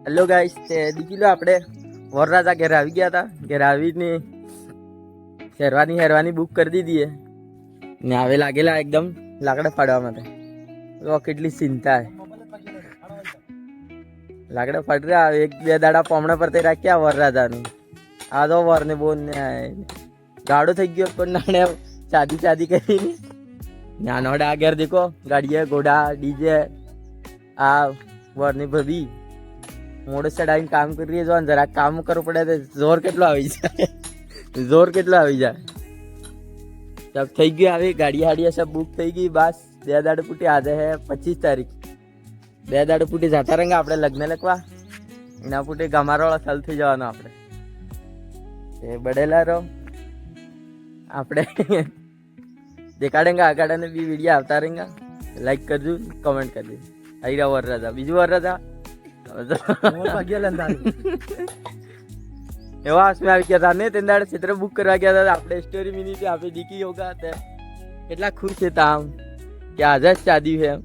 Hello guys, તે દીકરી લો આપણે વરરાજા ઘેર આવી ગયા હતા. ઘેર આવીને હેરવાની બુક કરી દીધી ને હવે લાગેલા એકદમ લાકડા ફાડવા માટે. તો કેટલી ચિંતા હે. લાકડા ફાડી રહ્યા. એક બે દાડા પોમણા પર તે રાખ્યા વરરાજાની. આ તો વરને બોન ને ગાડો થઈ ગયો પણ નાણે ચાદી કરીને નાનો આ ઘેર દેખો ગાડીએ ઘોડા ડીજે આ વરની ભભી મોડે ચડાવીને કામ કરી રહી જો જરા કામ કરવું પડે તો જોર કેટલો આવી જાય. સબ થઈ ગયું. આવી ગાડી હાડીએ સબ બુક થઈ ગઈ. બસ 2 દાડે પૂટી. આજે હે 25 તારીખ. 2 દાડે પૂટી જતા રંગા આપણે લગ્ન લખવા. એના પૂટી ગમારોળા ચાલુ થઈ જવાનો આપણે. એ બડેલા રહો આપણે દેખાડેંગા આગળ ને બી વિડીયો આવતા रहेंगा. લાઈક કરજો, કમેન્ટ કરજો. આવી રહ્યા વરરાજા. બીજું વરરાજા એવા હાસમાં આવી ગયા હતા ને તે દાડે ક્ષેત્ર બુક કરવા ગયા હતા. આપણે સ્ટોરી મિની આપી દીકી યોગા કેટલા ખુશ હતા આમ કે આજે જ શાદી છે એમ.